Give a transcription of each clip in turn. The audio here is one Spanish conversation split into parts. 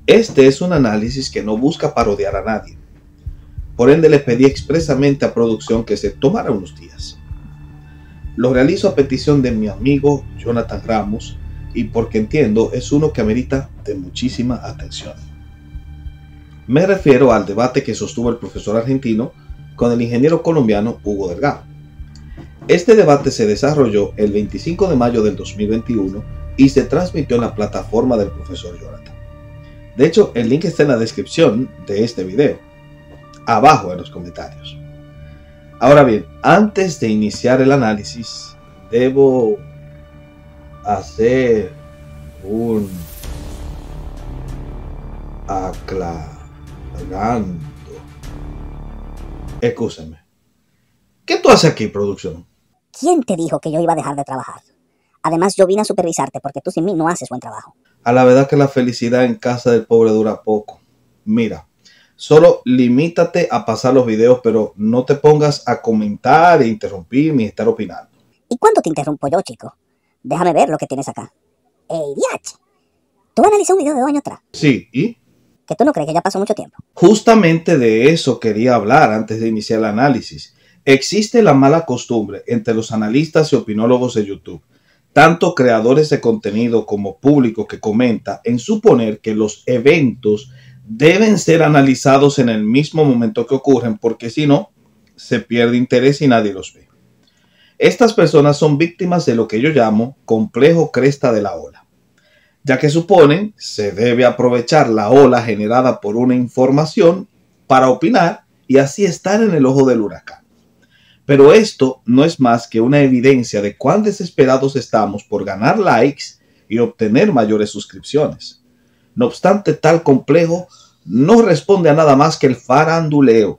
Este es un análisis que no busca parodiar a nadie. Por ende, le pedí expresamente a producción que se tomara unos días. Lo realizo a petición de mi amigo Jonathan Ramos y porque entiendo es uno que amerita de muchísima atención. Me refiero al debate que sostuvo el profesor argentino con el ingeniero colombiano Hugo Delgado. Este debate se desarrolló el 25 de mayo del 2021 y se transmitió en la plataforma del profesor Jonathan. De hecho, el link está en la descripción de este video, abajo en los comentarios. Ahora bien, antes de iniciar el análisis, debo hacer un aclarando. Excúsame. ¿Qué tú haces aquí, producción? ¿Quién te dijo que yo iba a dejar de trabajar? Además, yo vine a supervisarte porque tú sin mí no haces buen trabajo. A la verdad que la felicidad en casa del pobre dura poco. Mira, solo limítate a pasar los videos, pero no te pongas a comentar e interrumpirme y estar opinando. ¿Y cuándo te interrumpo yo, chico? Déjame ver lo que tienes acá. ¡Ey, diach! ¿Tú analizas un video de 2 años atrás? Sí, ¿y? ¿Que tú no crees que ya pasó mucho tiempo? Justamente de eso quería hablar antes de iniciar el análisis. Existe la mala costumbre entre los analistas y opinólogos de YouTube, tanto creadores de contenido como público que comenta, en suponer que los eventos deben ser analizados en el mismo momento que ocurren, porque si no, se pierde interés y nadie los ve. Estas personas son víctimas de lo que yo llamo complejo cresta de la ola, ya que suponen se debe aprovechar la ola generada por una información para opinar y así estar en el ojo del huracán. Pero esto no es más que una evidencia de cuán desesperados estamos por ganar likes y obtener mayores suscripciones. No obstante, tal complejo no responde a nada más que el faranduleo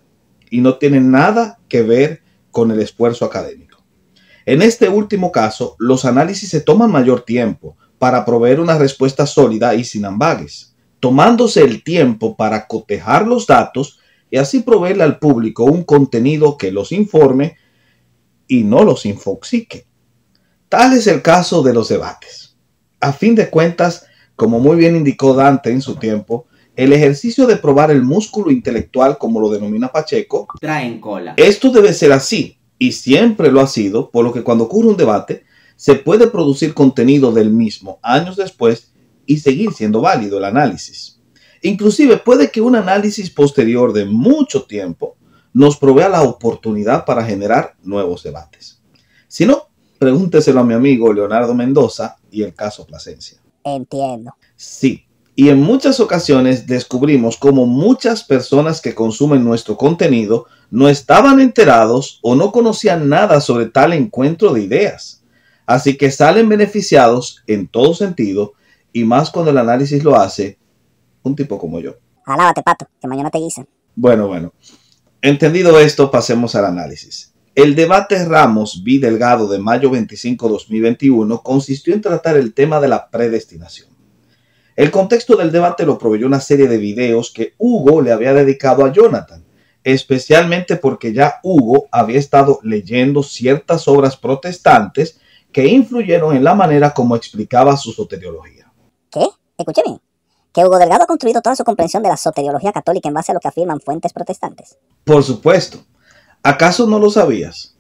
y no tiene nada que ver con el esfuerzo académico. En este último caso, los análisis se toman mayor tiempo para proveer una respuesta sólida y sin ambages, tomándose el tiempo para cotejar los datos y así proveerle al público un contenido que los informe y no los infoxique. Tal es el caso de los debates. A fin de cuentas, como muy bien indicó Dante en su tiempo, el ejercicio de probar el músculo intelectual, como lo denomina Pacheco, traen cola. Esto debe ser así, y siempre lo ha sido, por lo que cuando ocurre un debate, se puede producir contenido del mismo años después y seguir siendo válido el análisis. Inclusive puede que un análisis posterior de mucho tiempo nos provea la oportunidad para generar nuevos debates. Si no, pregúnteselo a mi amigo Leonardo Mendoza y el caso Plasencia. Entiendo. Sí, y en muchas ocasiones descubrimos cómo muchas personas que consumen nuestro contenido no estaban enterados o no conocían nada sobre tal encuentro de ideas. Así que salen beneficiados en todo sentido y más cuando el análisis lo hace un tipo como yo. Alábate, pato, que mañana te guisan. Bueno. Entendido esto, pasemos al análisis. El debate Ramos v. Delgado de mayo 25, 2021 consistió en tratar el tema de la predestinación. El contexto del debate lo proveyó una serie de videos que Hugo le había dedicado a Jonathan, especialmente porque ya Hugo había estado leyendo ciertas obras protestantes que influyeron en la manera como explicaba su soteriología. ¿Qué? Escuché bien. ¿Que Hugo Delgado ha construido toda su comprensión de la soteriología católica en base a lo que afirman fuentes protestantes? Por supuesto. ¿Acaso no lo sabías?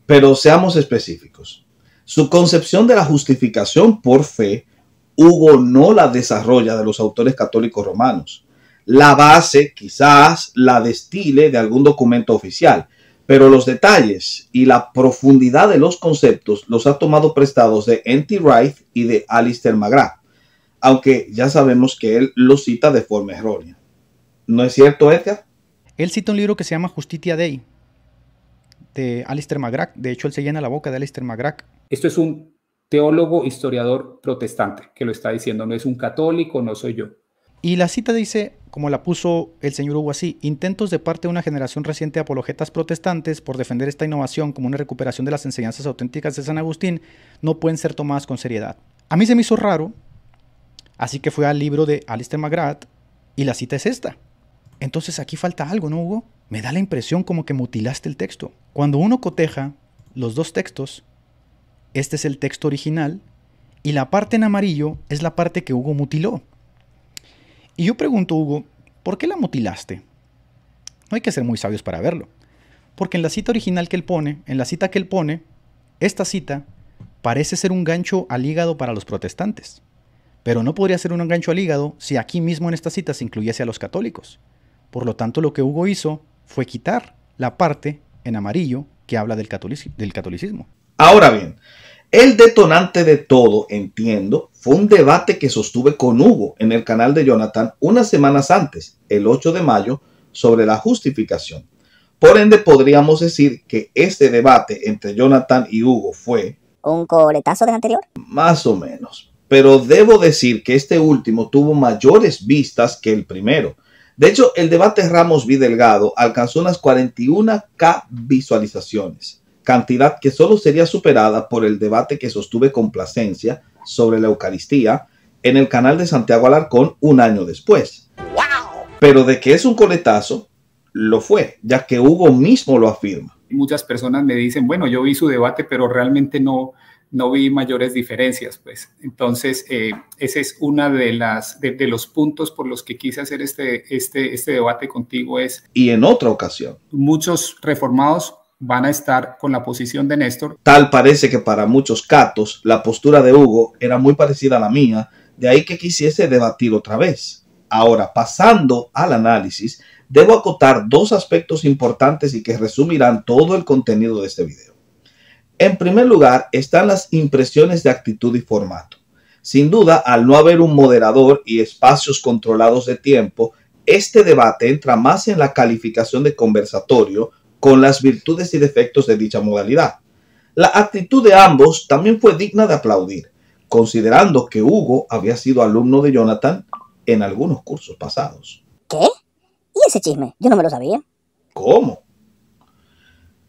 Pero seamos específicos. Su concepción de la justificación por fe, Hugo no la desarrolla de los autores católicos romanos. La base quizás la destile de algún documento oficial, pero los detalles y la profundidad de los conceptos los ha tomado prestados de N.T. Wright y de Alister McGrath, aunque ya sabemos que él lo cita de forma errónea. ¿No es cierto, Edgar? Él cita un libro que se llama Justitia Dei, de Alister McGrath. De hecho, él se llena la boca de Alister McGrath. Esto es un teólogo, historiador protestante que lo está diciendo. No es un católico, no soy yo. Y la cita dice, como la puso el señor Hugo así: intentos de parte de una generación reciente de apologetas protestantes por defender esta innovación como una recuperación de las enseñanzas auténticas de San Agustín no pueden ser tomadas con seriedad. A mí se me hizo raro, así que fui al libro de Alister McGrath y la cita es esta. Entonces aquí falta algo, ¿no, Hugo? Me da la impresión como que mutilaste el texto. Cuando uno coteja los dos textos, este es el texto original y la parte en amarillo es la parte que Hugo mutiló. Y yo pregunto, Hugo, ¿por qué la mutilaste? No hay que ser muy sabios para verlo. Porque en la cita original que él pone, esta cita parece ser un gancho al hígado para los protestantes. Pero no podría ser un gancho al hígado si aquí mismo en esta cita se incluyese a los católicos. Por lo tanto, lo que Hugo hizo fue quitar la parte en amarillo que habla del catolicismo. Ahora bien, el detonante de todo, entiendo, fue un debate que sostuve con Hugo en el canal de Jonathan unas semanas antes, el 8 de mayo, sobre la justificación. Por ende, podríamos decir que este debate entre Jonathan y Hugo fue ¿un coletazo del anterior? Más o menos. Pero debo decir que este último tuvo mayores vistas que el primero. De hecho, el debate Ramos v. Delgado alcanzó unas 41.000 visualizaciones, cantidad que solo sería superada por el debate que sostuve con Plasencia sobre la Eucaristía en el canal de Santiago Alarcón un año después. ¡Wow! Pero de que es un coletazo, lo fue, ya que Hugo mismo lo afirma. Muchas personas me dicen, bueno, yo vi su debate, pero realmente no vi mayores diferencias, pues. Entonces, ese es una de los puntos por los que quise hacer este debate contigo. Y en otra ocasión, muchos reformados van a estar con la posición de Néstor. Tal parece que para muchos catos la postura de Hugo era muy parecida a la mía, de ahí que quisiese debatir otra vez. Ahora, pasando al análisis, debo acotar dos aspectos importantes y que resumirán todo el contenido de este video. En primer lugar, están las impresiones de actitud y formato. Sin duda, al no haber un moderador y espacios controlados de tiempo, este debate entra más en la calificación de conversatorio con las virtudes y defectos de dicha modalidad. La actitud de ambos también fue digna de aplaudir, considerando que Hugo había sido alumno de Jonathan en algunos cursos pasados. ¿Qué? ¿Y ese chisme? Yo no me lo sabía. ¿Cómo?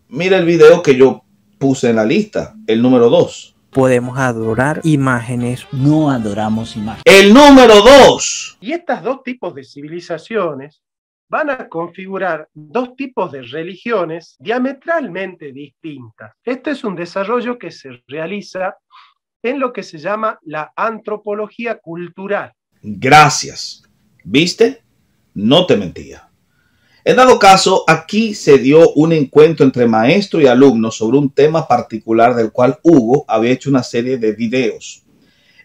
Mira el video que yo puse en la lista, el número 2. Podemos adorar imágenes. No adoramos imágenes. El número 2. Y estos dos tipos de civilizaciones van a configurar dos tipos de religiones diametralmente distintas. Este es un desarrollo que se realiza en lo que se llama la antropología cultural. Gracias. ¿Viste? No te mentía. En dado caso, aquí se dio un encuentro entre maestro y alumno sobre un tema particular del cual Hugo había hecho una serie de videos.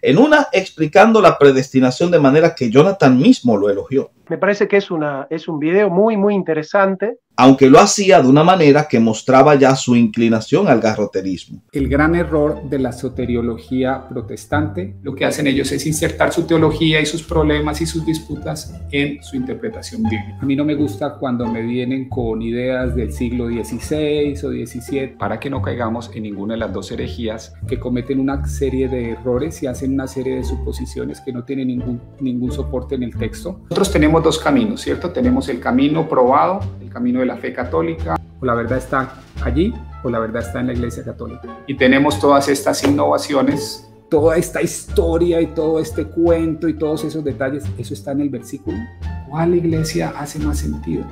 En una explicando la predestinación de manera que Jonathan mismo lo elogió. Me parece que es un video muy, muy interesante. Aunque lo hacía de una manera que mostraba ya su inclinación al garroterismo. El gran error de la soteriología protestante, lo que hacen ellos es insertar su teología y sus problemas y sus disputas en su interpretación bíblica. A mí no me gusta cuando me vienen con ideas del siglo XVI o XVII, para que no caigamos en ninguna de las dos herejías, que cometen una serie de errores y hacen una serie de suposiciones que no tienen ningún soporte en el texto. Nosotros tenemos dos caminos, ¿cierto? Tenemos el camino probado, el camino de la fe católica, o la verdad está allí, o la verdad está en la Iglesia Católica. Y tenemos todas estas innovaciones, toda esta historia y todo este cuento y todos esos detalles, eso está en el versículo. ¿Cuál iglesia hace más sentido?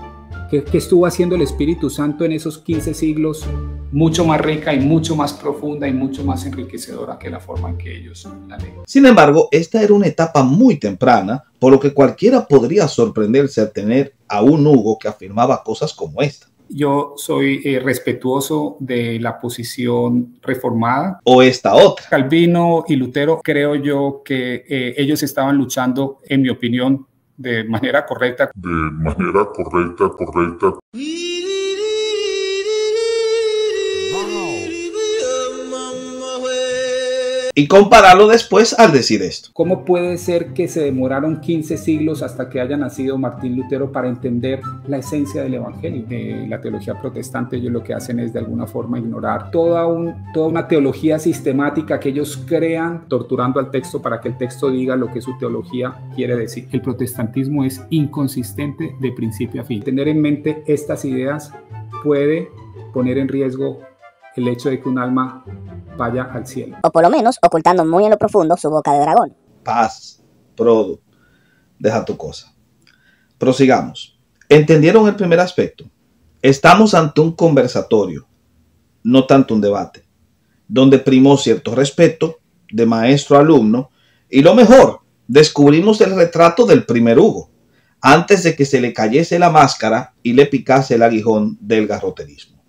¿Qué estuvo haciendo el Espíritu Santo en esos 15 siglos? Mucho más rica y mucho más profunda y mucho más enriquecedora que la forma en que ellos la leen. Sin embargo, esta era una etapa muy temprana, por lo que cualquiera podría sorprenderse al tener a un Hugo que afirmaba cosas como esta. Yo soy respetuoso de la posición reformada. O esta otra. Calvino y Lutero, creo yo que ellos estaban luchando, en mi opinión, de manera correcta. Y compararlo después al decir esto. ¿Cómo puede ser que se demoraron 15 siglos hasta que haya nacido Martín Lutero para entender la esencia del Evangelio? La teología protestante, ellos lo que hacen es de alguna forma ignorar toda una teología sistemática que ellos crean, torturando al texto para que el texto diga lo que su teología quiere decir. El protestantismo es inconsistente de principio a fin. Tener en mente estas ideas puede poner en riesgo el hecho de que un alma vaya al cielo. O por lo menos ocultando muy en lo profundo su boca de dragón. Paz, Prodo, deja tu cosa. Prosigamos. ¿Entendieron el primer aspecto? Estamos ante un conversatorio, no tanto un debate, donde primó cierto respeto de maestro a alumno y lo mejor, descubrimos el retrato del primer Hugo, antes de que se le cayese la máscara y le picase el aguijón del garroterismo.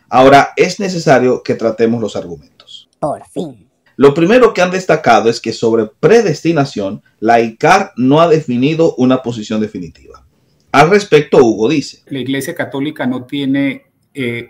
Ahora es necesario que tratemos los argumentos. Por fin. Lo primero que han destacado es que sobre predestinación, la ICAR no ha definido una posición definitiva. Al respecto, Hugo dice: la Iglesia Católica no tiene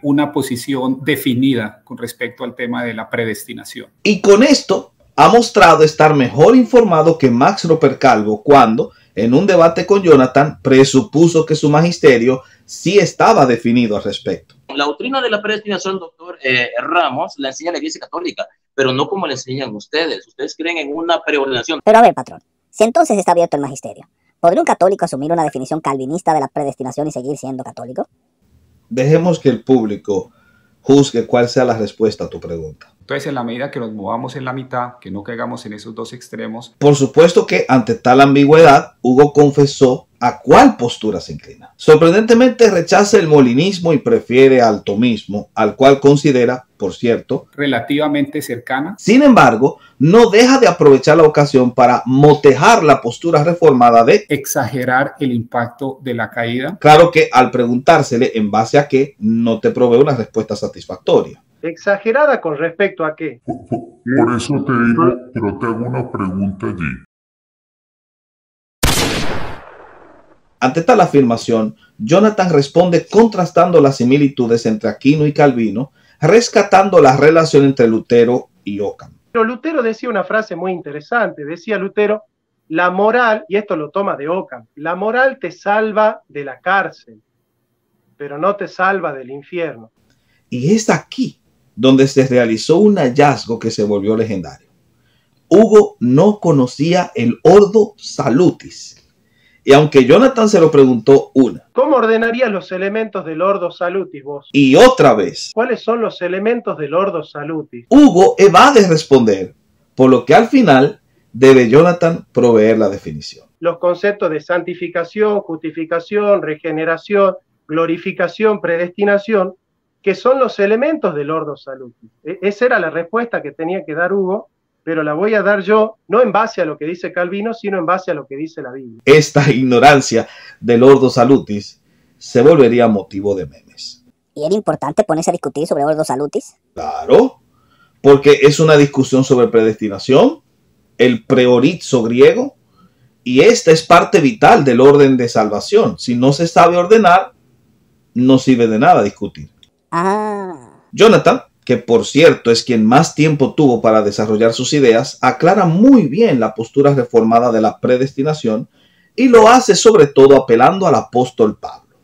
una posición definida con respecto al tema de la predestinación. Y con esto ha mostrado estar mejor informado que Max Roper Calvo cuando, en un debate con Jonathan, presupuso que su magisterio sí estaba definido al respecto. La doctrina de la predestinación, doctor Ramos, la enseña la Iglesia Católica, pero no como la enseñan ustedes. Ustedes creen en una preordenación. Pero a ver, patrón, si entonces está abierto el magisterio, ¿podría un católico asumir una definición calvinista de la predestinación y seguir siendo católico? Dejemos que el público juzgue cuál sea la respuesta a tu pregunta. Entonces, en la medida que nos movamos en la mitad, que no caigamos en esos dos extremos. Por supuesto que ante tal ambigüedad, Hugo confesó a cuál postura se inclina. Sorprendentemente rechaza el molinismo y prefiere al tomismo, al cual considera, por cierto, relativamente cercana. Sin embargo, no deja de aprovechar la ocasión para motejar la postura reformada de exagerar el impacto de la caída. Claro que al preguntársele en base a qué, no te provee una respuesta satisfactoria. ¿Exagerada con respecto a qué? Por eso te digo, pero te hago una pregunta allí. Ante tal afirmación, Jonathan responde contrastando las similitudes entre Aquino y Calvino, rescatando la relación entre Lutero y Ockham. Pero Lutero decía una frase muy interesante. Decía Lutero: la moral, y esto lo toma de Ockham, la moral te salva de la cárcel, pero no te salva del infierno. Y es aquí donde se realizó un hallazgo que se volvió legendario. Hugo no conocía el Ordo Salutis. Y aunque Jonathan se lo preguntó una, ¿cómo ordenarías los elementos del Ordo Salutis vos? Y otra vez, ¿cuáles son los elementos del Ordo Salutis? Hugo evade responder, por lo que al final debe Jonathan proveer la definición. Los conceptos de santificación, justificación, regeneración, glorificación, predestinación, que son los elementos del Ordo Salutis. Esa era la respuesta que tenía que dar Hugo, pero la voy a dar yo, no en base a lo que dice Calvino, sino en base a lo que dice la Biblia. Esta ignorancia del Ordo Salutis se volvería motivo de memes. ¿Y era importante ponerse a discutir sobre Ordo Salutis? Claro, porque es una discusión sobre predestinación, el preorizo griego, y esta es parte vital del orden de salvación. Si no se sabe ordenar, no sirve de nada discutir. Jonathan, que por cierto es quien más tiempo tuvo para desarrollar sus ideas, aclara muy bien la postura reformada de la predestinación y lo hace sobre todo apelando al apóstol Pablo,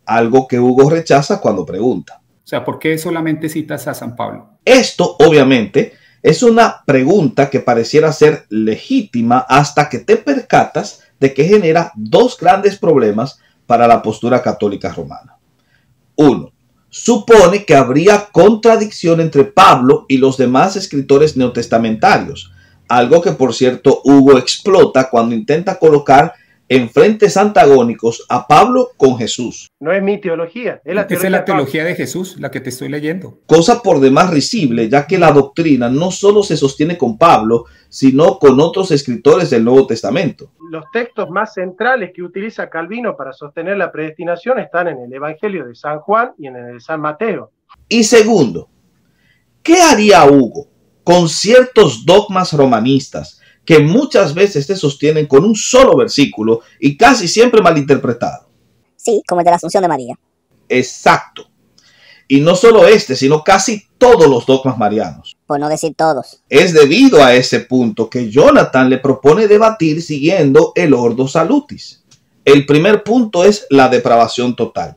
algo que Hugo rechaza cuando pregunta. O sea, ¿por qué solamente citas a San Pablo? Esto, obviamente, es una pregunta que pareciera ser legítima hasta que te percatas de que genera dos grandes problemas para la postura católica romana. Uno, supone que habría contradicción entre Pablo y los demás escritores neotestamentarios, algo que por cierto Hugo explota cuando intenta colocar en frentes antagónicos a Pablo con Jesús. No es mi teología, es la teología. Esa es la teología de Jesús, la que te estoy leyendo. Cosa por demás risible, ya que la doctrina no solo se sostiene con Pablo, sino con otros escritores del Nuevo Testamento. Los textos más centrales que utiliza Calvino para sostener la predestinación están en el Evangelio de San Juan y en el de San Mateo. Y segundo, ¿qué haría Hugo con ciertos dogmas romanistas que muchas veces se sostienen con un solo versículo y casi siempre malinterpretado? Sí, como el de la Asunción de María. Exacto. Y no solo este, sino casi todos los dogmas marianos. Por no decir todos. Es debido a ese punto que Jonathan le propone debatir siguiendo el Ordo Salutis. El primer punto es la depravación total.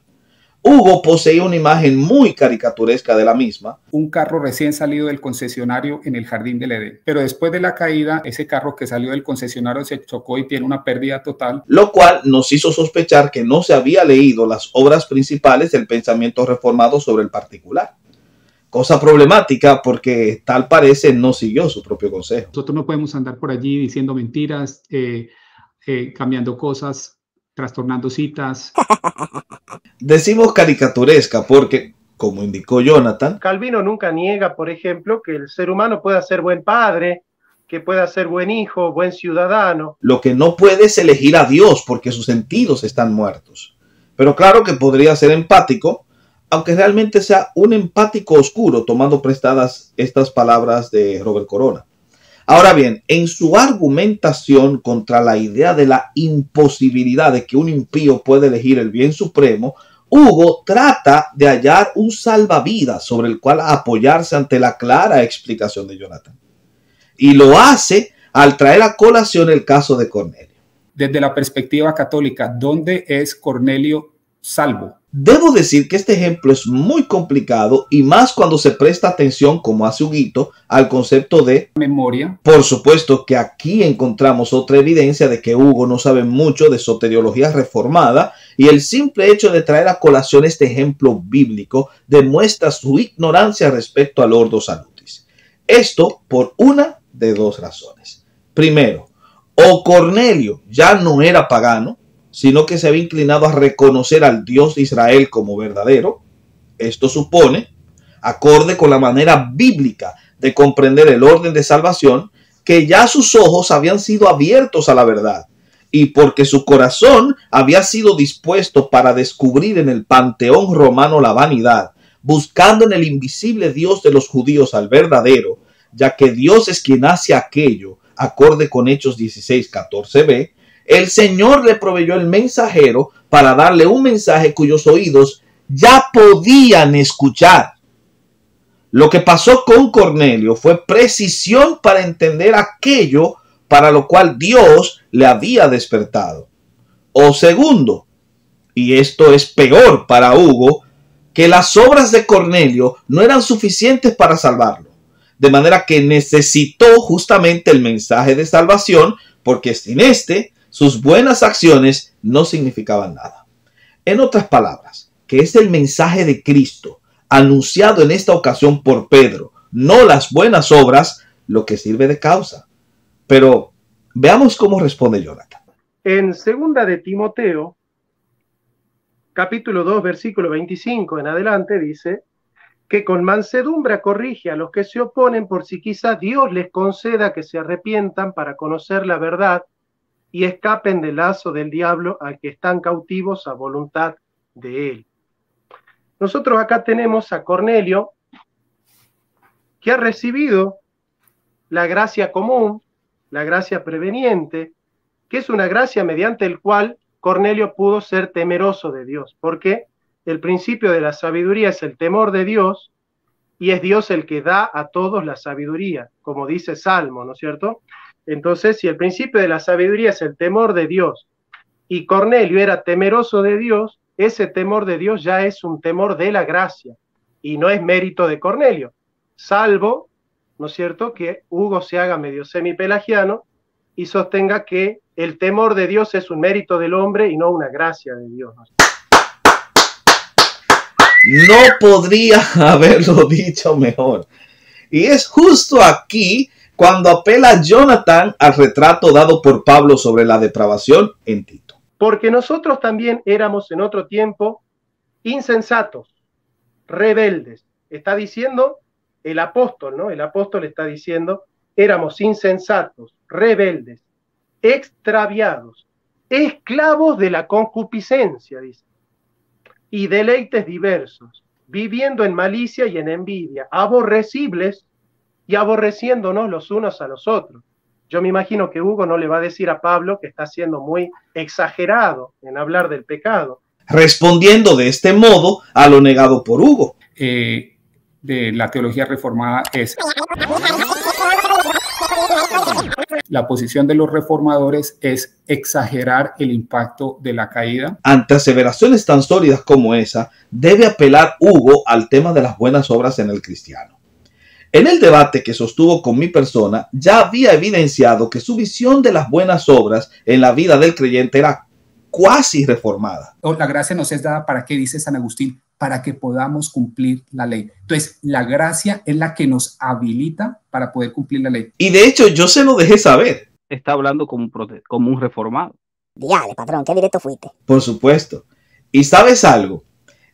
Hugo poseía una imagen muy caricaturesca de la misma. Un carro recién salido del concesionario en el Jardín del Edén. Pero después de la caída, ese carro que salió del concesionario se chocó y tiene una pérdida total. Lo cual nos hizo sospechar que no se había leído las obras principales del pensamiento reformado sobre el particular. Cosa problemática porque tal parece no siguió su propio consejo. Nosotros no podemos andar por allí diciendo mentiras, cambiando cosas, trastornando citas. Decimos caricaturesca porque, como indicó Jonathan, Calvino nunca niega, por ejemplo, que el ser humano pueda ser buen padre, que pueda ser buen hijo, buen ciudadano. Lo que no puede es elegir a Dios porque sus sentidos están muertos. Pero claro que podría ser empático, aunque realmente sea un empático oscuro, tomando prestadas estas palabras de Robert Corona. Ahora bien, en su argumentación contra la idea de la imposibilidad de que un impío pueda elegir el bien supremo, Hugo trata de hallar un salvavidas sobre el cual apoyarse ante la clara explicación de Jonathan. Y lo hace al traer a colación el caso de Cornelio. Desde la perspectiva católica, ¿dónde es Cornelio salvo? Debo decir que este ejemplo es muy complicado y más cuando se presta atención, como hace Huguito, al concepto de memoria. Por supuesto que aquí encontramos otra evidencia de que Hugo no sabe mucho de soteriología reformada y el simple hecho de traer a colación este ejemplo bíblico demuestra su ignorancia respecto al Ordo Salutis. Esto por una de dos razones. Primero, o Cornelio ya no era pagano, sino que se había inclinado a reconocer al Dios de Israel como verdadero. Esto supone, acorde con la manera bíblica de comprender el orden de salvación, que ya sus ojos habían sido abiertos a la verdad, y porque su corazón había sido dispuesto para descubrir en el panteón romano la vanidad, buscando en el invisible Dios de los judíos al verdadero, ya que Dios es quien hace aquello, acorde con Hechos 16:14b, el Señor le proveyó el mensajero para darle un mensaje cuyos oídos ya podían escuchar. Lo que pasó con Cornelio fue precisión para entender aquello para lo cual Dios le había despertado. O segundo, y esto es peor para Hugo, que las obras de Cornelio no eran suficientes para salvarlo. De manera que necesitó justamente el mensaje de salvación, porque sin este, sus buenas acciones no significaban nada. En otras palabras, que es el mensaje de Cristo, anunciado en esta ocasión por Pedro, no las buenas obras, lo que sirve de causa. Pero veamos cómo responde Jonathan. En 2 de Timoteo, capítulo 2, versículo 25 en adelante, dice que con mansedumbre corrige a los que se oponen por si quizá Dios les conceda que se arrepientan para conocer la verdad y escapen del lazo del diablo al que están cautivos a voluntad de él. Nosotros acá tenemos a Cornelio, que ha recibido la gracia común, la gracia preveniente, que es una gracia mediante el cual Cornelio pudo ser temeroso de Dios, porque el principio de la sabiduría es el temor de Dios, y es Dios el que da a todos la sabiduría, como dice Salmo, ¿no es cierto? Entonces, si el principio de la sabiduría es el temor de Dios, y Cornelio era temeroso de Dios, ese temor de Dios ya es un temor de la gracia, y no es mérito de Cornelio, salvo, ¿no es cierto?, que Hugo se haga medio semipelagiano y sostenga que el temor de Dios es un mérito del hombre y no una gracia de Dios. No podría haberlo dicho mejor. Y es justo aquí cuando apela Jonathan al retrato dado por Pablo sobre la depravación en Tito. Porque nosotros también éramos en otro tiempo insensatos, rebeldes. Está diciendo el apóstol, ¿no? El apóstol está diciendo, éramos insensatos, rebeldes, extraviados, esclavos de la concupiscencia, dice, y deleites diversos, viviendo en malicia y en envidia, aborrecibles y aborreciéndonos los unos a los otros. Yo me imagino que Hugo no le va a decir a Pablo que está siendo muy exagerado en hablar del pecado. Respondiendo de este modo a lo negado por Hugo. De la teología reformada es la posición de los reformadores es exagerar el impacto de la caída. Ante aseveraciones tan sólidas como esa, debe apelar Hugo al tema de las buenas obras en el cristiano. En el debate que sostuvo con mi persona, ya había evidenciado que su visión de las buenas obras en la vida del creyente era cuasi reformada. La gracia nos es dada para, ¿qué dice San Agustín? Para que podamos cumplir la ley. Entonces, la gracia es la que nos habilita para poder cumplir la ley. Y de hecho, yo se lo dejé saber. Está hablando como un reformado. Diale, patrón, qué directo fuiste. Por supuesto. ¿Y sabes algo?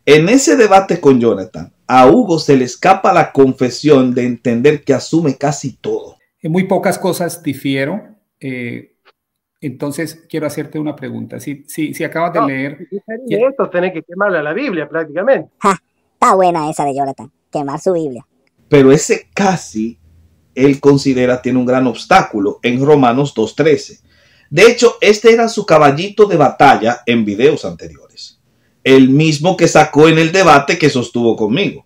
En ese debate con Jonathan, a Hugo se le escapa la confesión de entender que asume casi todo. En muy pocas cosas difiero. Entonces, quiero hacerte una pregunta. Si acabas de leer... Esto tenés que quemarle a la Biblia prácticamente. Ja, está buena esa de Jonathan, quemar su Biblia. Pero ese casi, él considera, tiene un gran obstáculo en Romanos 2:13. De hecho, este era su caballito de batalla en videos anteriores. El mismo que sacó en el debate que sostuvo conmigo.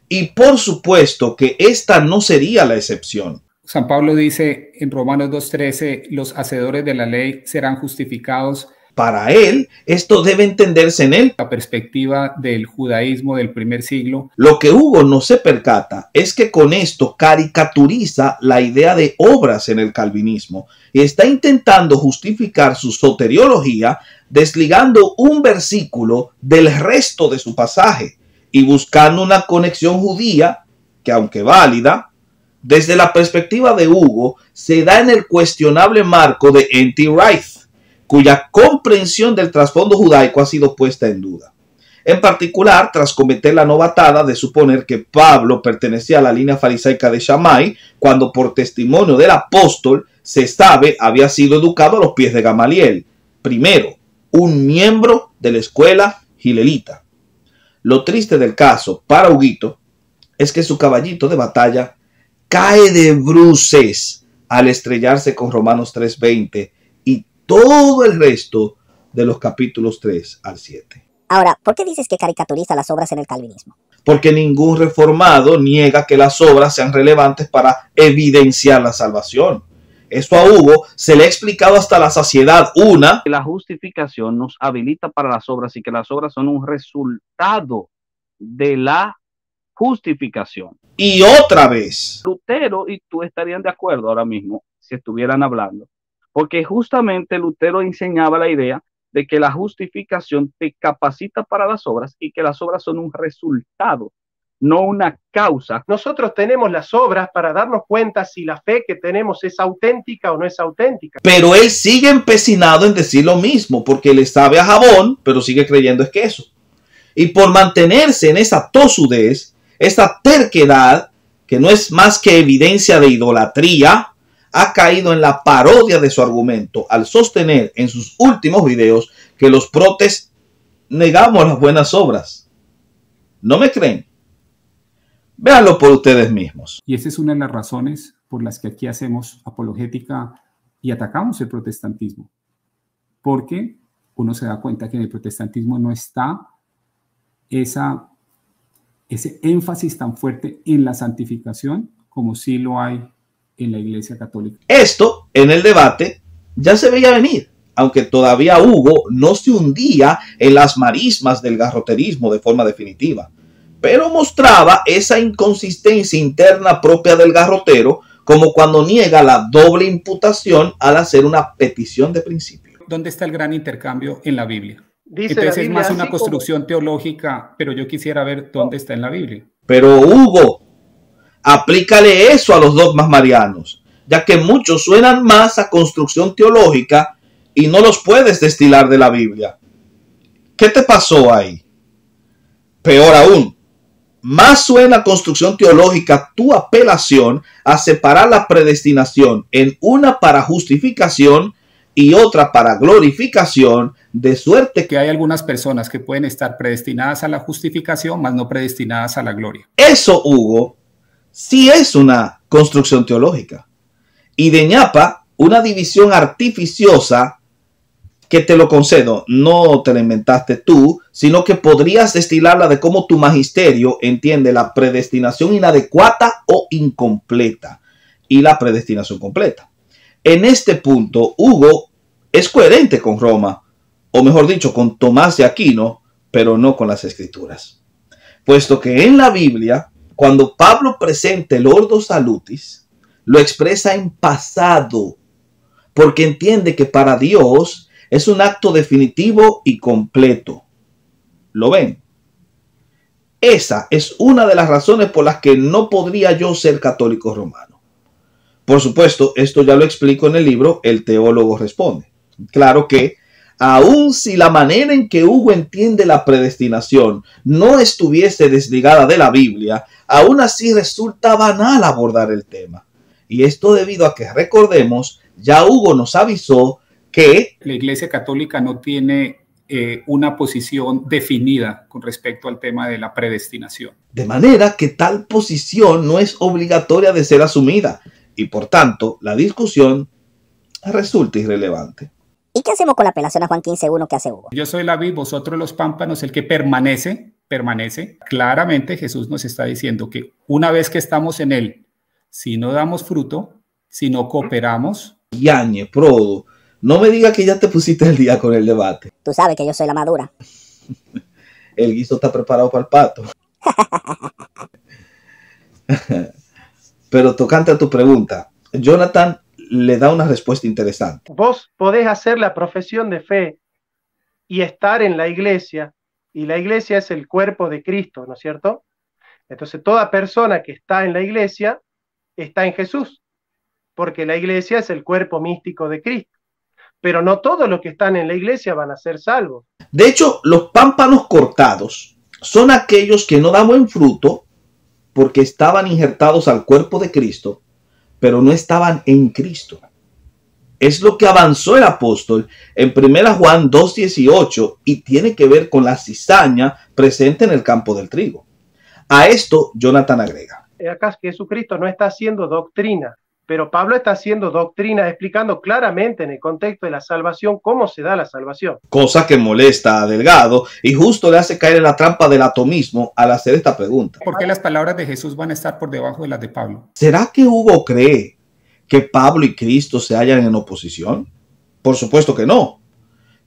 Y por supuesto que esta no sería la excepción. San Pablo dice en Romanos 2:13, los hacedores de la ley serán justificados. Para él, esto debe entenderse en la perspectiva del judaísmo del primer siglo. Lo que Hugo no se percata es que con esto caricaturiza la idea de obras en el calvinismo y está intentando justificar su soteriología desligando un versículo del resto de su pasaje y buscando una conexión judía que, aunque válida, desde la perspectiva de Hugo, se da en el cuestionable marco de N.T. Wright, cuya comprensión del trasfondo judaico ha sido puesta en duda. En particular, tras cometer la novatada de suponer que Pablo pertenecía a la línea farisaica de Shammai, cuando por testimonio del apóstol se sabe había sido educado a los pies de Gamaliel, primero, un miembro de la escuela gilelita. Lo triste del caso para Huguito es que su caballito de batalla cae de bruces al estrellarse con Romanos 3:20 y todo el resto de los capítulos 3 al 7. Ahora, ¿por qué dices que caricaturiza las obras en el calvinismo? Porque ningún reformado niega que las obras sean relevantes para evidenciar la salvación. Eso a Hugo se le ha explicado hasta la saciedad. La justificación nos habilita para las obras y que las obras son un resultado de la justificación. Y otra vez. Lutero y tú estarían de acuerdo ahora mismo si estuvieran hablando. Porque justamente Lutero enseñaba la idea de que la justificación te capacita para las obras y que las obras son un resultado, no una causa. Nosotros tenemos las obras para darnos cuenta si la fe que tenemos es auténtica o no es auténtica. Pero él sigue empecinado en decir lo mismo, porque le sabe a jabón, pero sigue creyendo es queso. Y por mantenerse en esa tosudez, esa terquedad, que no es más que evidencia de idolatría, ha caído en la parodia de su argumento al sostener en sus últimos videos que los protes negamos las buenas obras. ¿No me creen? Véanlo por ustedes mismos. Y esa es una de las razones por las que aquí hacemos apologética y atacamos el protestantismo. Porque uno se da cuenta que en el protestantismo no está ese énfasis tan fuerte en la santificación como sí lo hay en la Iglesia Católica. Esto, en el debate, ya se veía venir, aunque todavía Hugo no se hundía en las marismas del garroterismo de forma definitiva, pero mostraba esa inconsistencia interna propia del garrotero, como cuando niega la doble imputación al hacer una petición de principio. ¿Dónde está el gran intercambio en la Biblia? Dice entonces la Biblia, es más una así construcción teológica, pero yo quisiera ver dónde está en la Biblia. Pero Hugo, aplícale eso a los dogmas marianos, ya que muchos suenan más a construcción teológica y no los puedes destilar de la Biblia. ¿Qué te pasó ahí? Peor aún, más suena a construcción teológica tu apelación a separar la predestinación en una para justificación y otra para glorificación, de suerte que hay algunas personas que pueden estar predestinadas a la justificación, mas no predestinadas a la gloria. Eso, Hugo, sí es una construcción teológica. Y de ñapa, una división artificiosa que te lo concedo, no te la inventaste tú, sino que podrías destilarla de cómo tu magisterio entiende la predestinación inadecuada o incompleta y la predestinación completa. En este punto, Hugo es coherente con Roma, o mejor dicho, con Tomás de Aquino, pero no con las Escrituras. Puesto que en la Biblia, cuando Pablo presenta el Ordo Salutis, lo expresa en pasado, porque entiende que para Dios es un acto definitivo y completo. ¿Lo ven? Esa es una de las razones por las que no podría yo ser católico romano. Por supuesto, esto ya lo explico en el libro El teólogo responde. Claro que, aun si la manera en que Hugo entiende la predestinación no estuviese desligada de la Biblia, aún así resulta banal abordar el tema. Y esto debido a que, recordemos, ya Hugo nos avisó que la Iglesia Católica no tiene una posición definida con respecto al tema de la predestinación. De manera que tal posición no es obligatoria de ser asumida y por tanto la discusión resulta irrelevante. ¿Y qué hacemos con la apelación a Juan 15:1 que hace Hugo? Yo soy la vid, vosotros los pámpanos, el que permanece. Claramente Jesús nos está diciendo que una vez que estamos en él, si no damos fruto, si no cooperamos. Yañe, Prodo, no me digas que ya te pusiste el día con el debate. Tú sabes que yo soy la madura. El guiso está preparado para el pato. Pero tocante a tu pregunta, Jonathan le da una respuesta interesante. Vos podés hacer la profesión de fe y estar en la iglesia, y la iglesia es el cuerpo de Cristo, ¿no es cierto? Entonces toda persona que está en la iglesia está en Jesús, porque la iglesia es el cuerpo místico de Cristo. Pero no todos los que están en la iglesia van a ser salvos. De hecho, los pámpanos cortados son aquellos que no dan buen fruto porque estaban injertados al cuerpo de Cristo, pero no estaban en Cristo. Es lo que avanzó el apóstol en 1 Juan 2:18 y tiene que ver con la cizaña presente en el campo del trigo. A esto Jonathan agrega. Acá Jesucristo no está haciendo doctrina, pero Pablo está haciendo doctrina, explicando claramente en el contexto de la salvación cómo se da la salvación. Cosa que molesta a Delgado y justo le hace caer en la trampa del atomismo al hacer esta pregunta. ¿Por qué las palabras de Jesús van a estar por debajo de las de Pablo? ¿Será que Hugo cree que Pablo y Cristo se hallan en oposición? Por supuesto que no.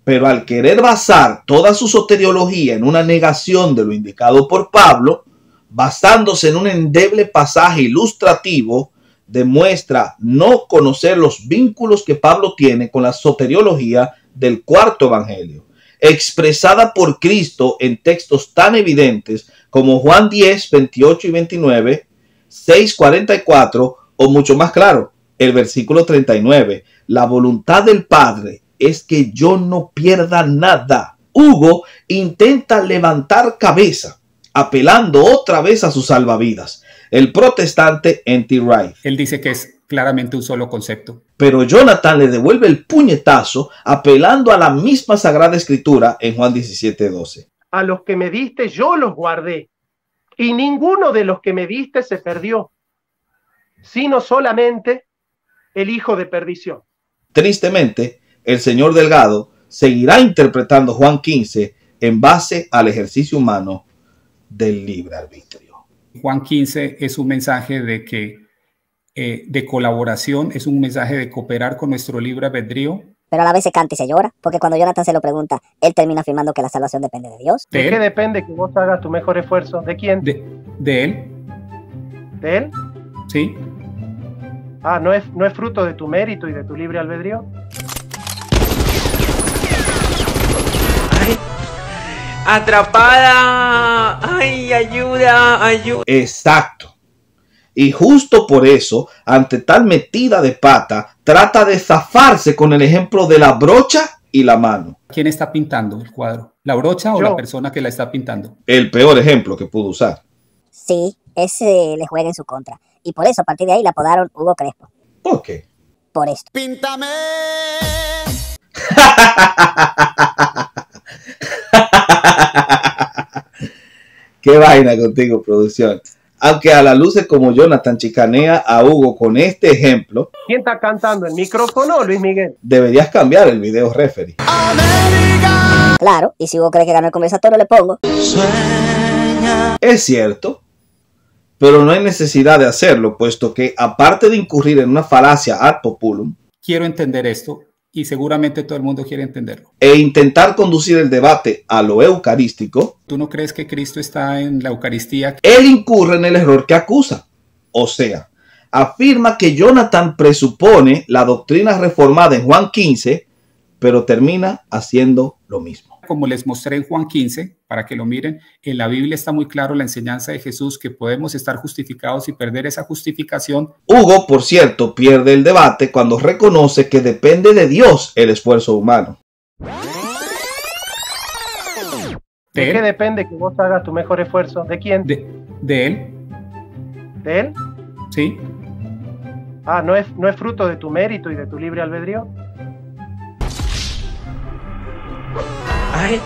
Pero al querer basar toda su soteriología en una negación de lo indicado por Pablo, basándose en un endeble pasaje ilustrativo, demuestra no conocer los vínculos que Pablo tiene con la soteriología del cuarto evangelio, expresada por Cristo en textos tan evidentes como Juan 10, 28 y 29, 6, 44 o mucho más claro, el versículo 39. La voluntad del Padre es que yo no pierda nada. Hugo intenta levantar cabeza, apelando otra vez a sus salvavidas. El protestante N.T. Wright. Él dice que es claramente un solo concepto. Pero Jonathan le devuelve el puñetazo apelando a la misma Sagrada Escritura en Juan 17:12. A los que me diste yo los guardé, y ninguno de los que me diste se perdió, sino solamente el hijo de perdición. Tristemente, el señor Delgado seguirá interpretando Juan 15 en base al ejercicio humano del libre arbitrio. Juan 15 es un mensaje de colaboración, es un mensaje de cooperar con nuestro libre albedrío. Pero a la vez se canta y se llora, porque cuando Jonathan se lo pregunta, él termina afirmando que la salvación depende de Dios. ¿De qué depende que vos hagas tu mejor esfuerzo? ¿De quién? De él. ¿De él? Sí. Ah, ¿no es fruto de tu mérito y de tu libre albedrío? Ay, atrapada. Ay, ayuda, ayuda. Exacto. Y justo por eso, ante tal metida de pata, trata de zafarse con el ejemplo de la brocha y la mano. ¿Quién está pintando el cuadro? ¿La brocha o la persona que la está pintando? El peor ejemplo que pudo usar. Sí, ese le juega en su contra. Y por eso, a partir de ahí, le apodaron Hugo Crespo. ¿Por qué? Por esto. ¡Píntame! Qué vaina contigo, producción. Aunque a la luz es como Jonathan chicanea a Hugo con este ejemplo. ¿Quién está cantando? ¿El micrófono o Luis Miguel? Deberías cambiar el video referee. ¡América! Claro, y si Hugo cree que ganó el conversatorio, le pongo. Sueña. Es cierto, pero no hay necesidad de hacerlo, puesto que aparte de incurrir en una falacia ad populum, quiero entender esto y seguramente todo el mundo quiere entenderlo. E intentar conducir el debate a lo eucarístico. ¿Tú no crees que Cristo está en la Eucaristía? Él incurre en el error que acusa. O sea, afirma que Jonathan presupone la doctrina reformada en Juan 15, pero termina haciendo lo mismo. Como les mostré en Juan 15, para que lo miren, en la Biblia está muy claro la enseñanza de Jesús que podemos estar justificados y perder esa justificación. Hugo, por cierto, pierde el debate cuando reconoce que depende de Dios el esfuerzo humano. ¿De qué depende que vos hagas tu mejor esfuerzo? ¿De quién? De él. ¿De él? Sí. Ah, ¿no es fruto de tu mérito y de tu libre albedrío? Ay,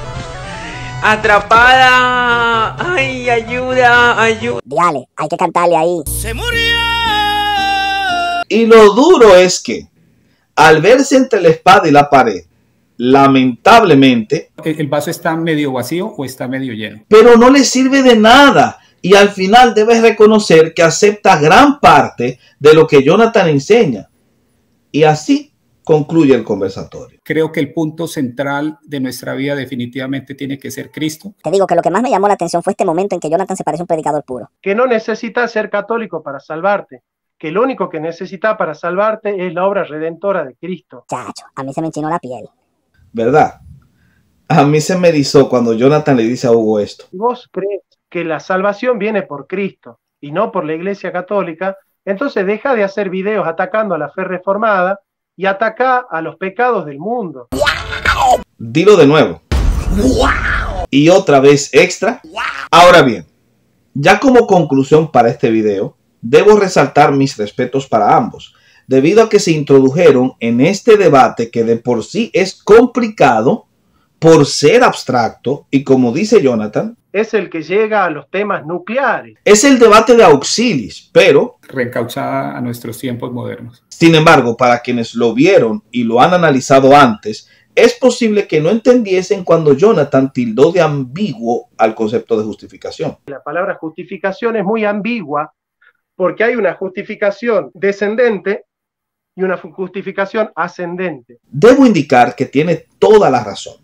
atrapada. Ay, ayuda, ayuda. Diale, hay que cantarle ahí. Y lo duro es que, al verse entre la espada y la pared, lamentablemente, ¿El vaso está medio vacío o está medio lleno? pero no le sirve de nada. Y al final debes reconocer que acepta gran parte de lo que Jonathan enseña. Y así concluye el conversatorio. Creo que el punto central de nuestra vida definitivamente tiene que ser Cristo. Te digo que lo que más me llamó la atención fue este momento en que Jonathan se parece a un predicador puro. Que no necesitas ser católico para salvarte. Que lo único que necesitas para salvarte es la obra redentora de Cristo. Chacho, a mí se me enchinó la piel. ¿Verdad? A mí se me erizó cuando Jonathan le dice a Hugo esto. Si vos crees que la salvación viene por Cristo y no por la Iglesia Católica, entonces deja de hacer videos atacando a la fe reformada y ataca a los pecados del mundo. Dilo de nuevo. Y otra vez extra. Ahora bien, ya como conclusión para este video, debo resaltar mis respetos para ambos, debido a que se introdujeron en este debate que de por sí es complicado por ser abstracto y, como dice Jonathan, Es el que llega a los temas nucleares. es el debate de Auxilis, pero Reencauzada a nuestros tiempos modernos. sin embargo, para quienes lo vieron y lo han analizado antes, es posible que no entendiesen cuando Jonathan tildó de ambiguo al concepto de justificación. La palabra justificación es muy ambigua porque hay una justificación descendente y una justificación ascendente. Debo indicar que tiene toda la razón.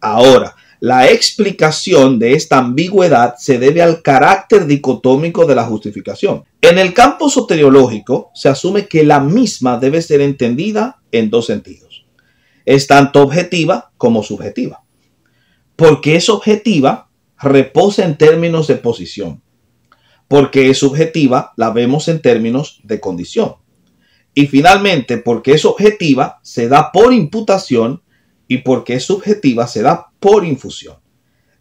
Ahora, la explicación de esta ambigüedad se debe al carácter dicotómico de la justificación. En el campo soteriológico se asume que la misma debe ser entendida en dos sentidos. Es tanto objetiva como subjetiva. Porque es objetiva, reposa en términos de posición. Porque es subjetiva, la vemos en términos de condición. Y finalmente, porque es objetiva, se da por imputación, y porque es subjetiva, se da por infusión.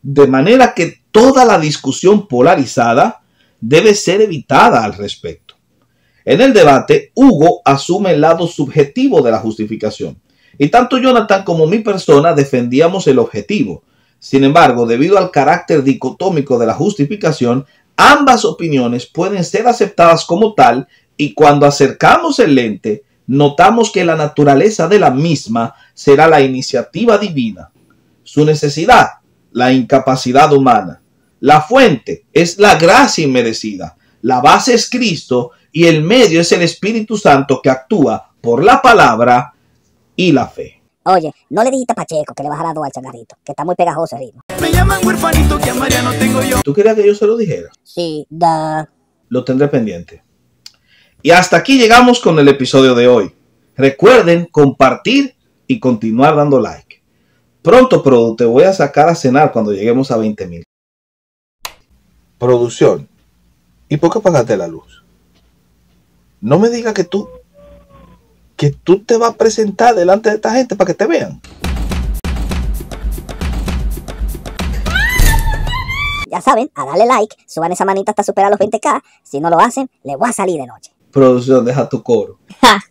De manera que toda la discusión polarizada debe ser evitada al respecto. En el debate, Hugo asume el lado subjetivo de la justificación, y tanto Jonathan como mi persona defendíamos el objetivo. Sin embargo, debido al carácter dicotómico de la justificación, ambas opiniones pueden ser aceptadas como tal, y cuando acercamos el lente, notamos que la naturaleza de la misma será la iniciativa divina, su necesidad, la incapacidad humana. La fuente es la gracia inmerecida, la base es Cristo y el medio es el Espíritu Santo que actúa por la palabra y la fe. Oye, no le dijiste a Pacheco que le bajara 2 al changarrito, que está muy pegajoso el ritmo. Me llaman huerfanito que a Mariano tengo yo. ¿Tú querías que yo se lo dijera? Sí, da. Lo tendré pendiente. Y hasta aquí llegamos con el episodio de hoy. Recuerden compartir y continuar dando like. Pronto, Produ, te voy a sacar a cenar cuando lleguemos a 20,000. Producción. ¿Y por qué apagaste la luz? No me digas que tú te vas a presentar delante de esta gente para que te vean. Ya saben, a darle like, suban esa manita hasta superar los 20K. Si no lo hacen, les voy a salir de noche. Producción, deja tu coro. Ja.